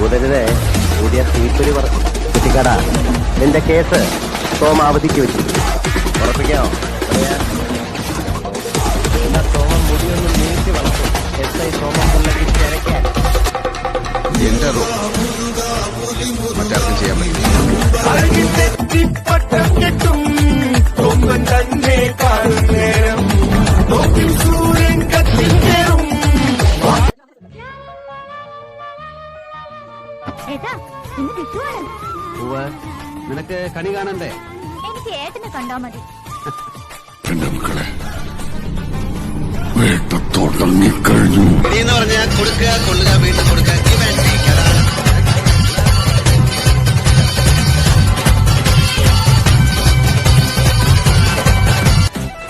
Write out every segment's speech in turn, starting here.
ഊതരുതേ, കൂടിയ തീപ്പൊരി കുട്ടിക്കടാ. നിന്റെ കേസ് സോമ അവധിക്ക് വെച്ചു. ഉറപ്പിക്കാമോ? സോമം മുടിയൊന്നും നീട്ടി വളർത്തും. SI സോമം പിള്ളക്ക് ചിരക്കാൻ. എന്റെ മറ്റാർക്കും ചെയ്യാൻ പറ്റില്ല. നിനക്ക് കണി കാണണ്ടേ? എനിക്ക് ഏട്ടനെ കണ്ടാ മതി. എന്റെ മക്കളെ വേട്ട തുടങ്ങിക്കഴിഞ്ഞു എന്ന് പറഞ്ഞാൽ കൊടുക്കുക, കൊള്ളുക, വീണ്ടും കൊടുക്കുക.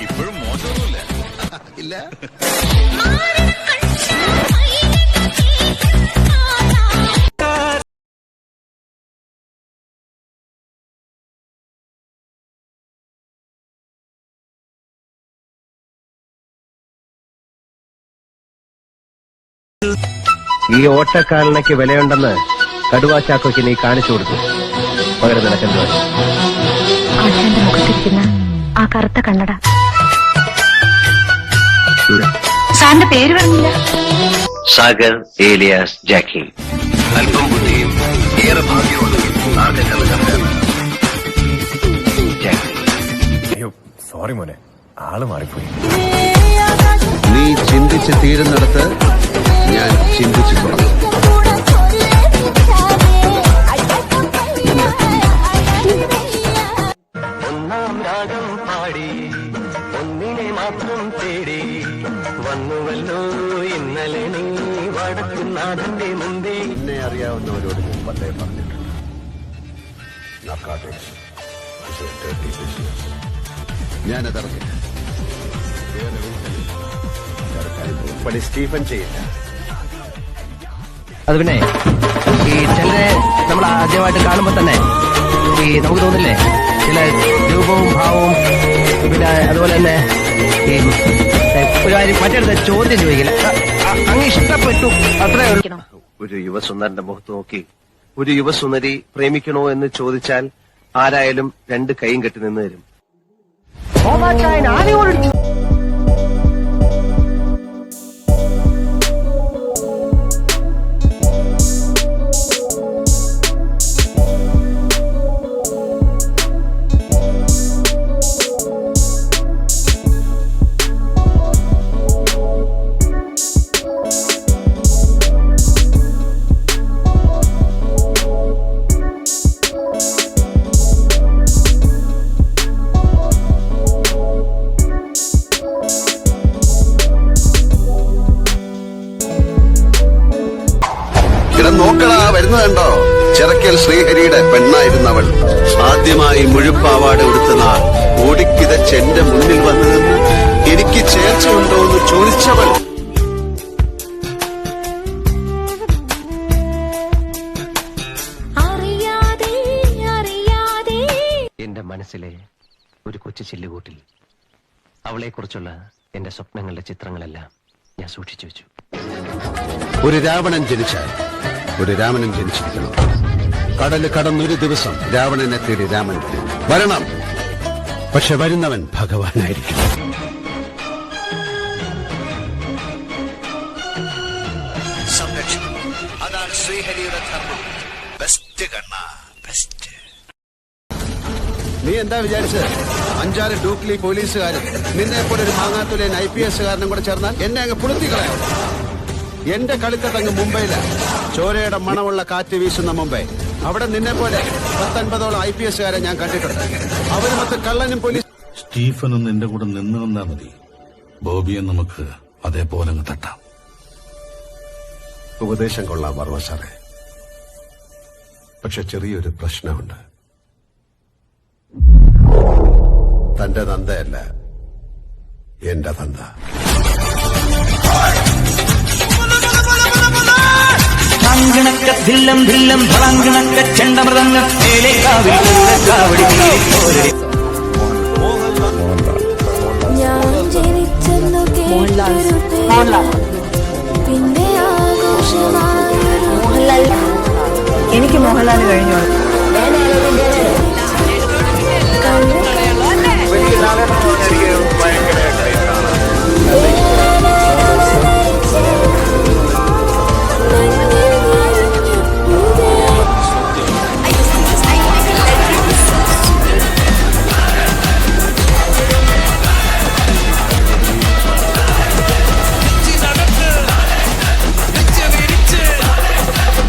ഇപ്പോഴും മോശമൊന്നുമില്ല. ഇല്ല. ഈ ഓട്ടക്കാലനയ്ക്ക് വിലയുണ്ടെന്ന് കടുവാ ചാക്കോയ്ക്ക് നീ കാണിച്ചു കൊടുത്തു. പകരം നിനക്കെന്ത്? ആശാന്റെ മുഖത്തിരിക്കുന്ന ആ കറുത്ത കണ്ണട. സാറിന്റെ പേര് പറഞ്ഞില്ല. സാഗർ ഏലിയാസ് ജാക്കി. അല്പം ബുദ്ധിയും ഏറെ ഭാഗ്യമുള്ളതും അയ്യോ സോറി മോനെ, ആള് മാറിപ്പോയി. നീ ചിന്തിച്ച് തീരുന്നിടത്ത് ഞാൻ ചിന്തിച്ചു തുടങ്ങും. ഒന്നാം രാഗം പാടി ഒന്നിനെ മാത്രം തേടി വന്നുവല്ലോ ഇന്നലെ നീ വടക്കുന്നാഥന്റെ മുമ്പേ. എന്നെ അറിയാവുന്നവരോട് ഞാൻ പണ്ടേ പറഞ്ഞിട്ടുണ്ട്, narcotics is a dirty business. ഞാനതറിഞ്ഞില്ല. പണി സ്റ്റീഫൻ ചെയ്യില്ല. അത് പിന്നെ ഈ ചിലരെ നമ്മൾ ആദ്യമായിട്ട് കാണുമ്പോ തന്നെ ഈ നമുക്ക് തോന്നില്ലേ ചില രൂപവും ഭാവവും, പിന്നെ അതുപോലെ തന്നെ ഈ ഒരു കാര്യം മറ്റേടത്ത് ചോദ്യം ചോദിക്കില്ല, അങ്ങ് ഇഷ്ടപ്പെട്ടു അത്രേ ഉള്ളൂ. ഒരു യുവസുന്ദരന്റെ മുഖത്ത് നോക്കി ഒരു യുവസുന്ദരി പ്രേമിക്കണോ എന്ന് ചോദിച്ചാൽ ആരായാലും രണ്ട് കൈയും കെട്ടി നിന്ന് തരും. നോക്കടാ, വരുന്നതുണ്ടോ? ചിറക്കൽ ശ്രീഹരിയുടെ പെണ്ണായിരുന്നവൾ. ആദ്യമായി മുഴുപ്പാവാട് ഉടുത്ത നാൾ ഓടിക്കിതച്ച് എന്റെ മുന്നിൽ വന്നു നിന്ന് എനിക്ക് ചേർച്ചയുണ്ടോ എന്ന് ചോദിച്ചവൾ. എന്റെ മനസ്സിലെ ഒരു കൊച്ചു ചില്ലുകൂട്ടിൽ അവളെക്കുറിച്ചുള്ള എന്റെ സ്വപ്നങ്ങളുടെ ചിത്രങ്ങളെല്ലാം ഞാൻ സൂക്ഷിച്ചു വെച്ചു. ഒരു രാവണൻ ജനിച്ചാൽ ഒരു രാമനും ജനിച്ചിരിക്കണം. കടല് കടന്നൊരു ദിവസം രാവണനെ തേടി രാമൻ വരണം. പക്ഷെ വരുന്നവൻ ഭഗവാനായിരിക്കും. സംരക്ഷണം, അതാണ് ശ്രീഹരിയുടെ ധർമ്മം. ബെസ്റ്റ് കണ്ണ, ബെസ്റ്റ്. നീ എന്താ വിചാരിച്ചത്? 5-6 ഡൂക്ലി പോലീസുകാരും നിന്നെ പോലെ ഒരു മാങ്ങാത്തുലൻ IPS കാരനും കൂടെ ചേർന്നാൽ എന്നെ അങ്ങ് പുളുത്തിക്കളയാം. എന്റെ കളിത്തട്ടങ്ങ് മുംബൈയില, ചോരയുടെ മണമുള്ള കാറ്റ് വീശുന്ന മുംബൈ. അവിടെ നിന്നെ പോലെ 10-50ഓളം IPS കാരെ ഞാൻ കണ്ടിട്ടുണ്ട്. അവര് മൊത്തം കള്ളനും പോലീസ്. സ്റ്റീഫനും നിന്റെ കൂടെ നിന്ന് നിന്നാ മതി. ബോബിയെ നമുക്ക് അതേപോലെ അങ്ങ് തട്ടാം. ഉപദേശം കൊള്ളാം വർമ്മ സാറേ, പക്ഷെ ചെറിയൊരു പ്രശ്നമുണ്ട്. തന്റെ തന്തയല്ല എന്റെ തന്ത. ധില്ലം ധില്ലം ഭളങ്കിണക്ക ചെണ്ടമൃതങ്ങ മേലേക്കാവിൽ കാവടി ഞാൻ ജനിച്ചെന്നു കേട്ടൊരു പിന്നെ ആഘോഷമായ എനിക്ക് മോഹൻലാൽ കഴിഞ്ഞോളൂ.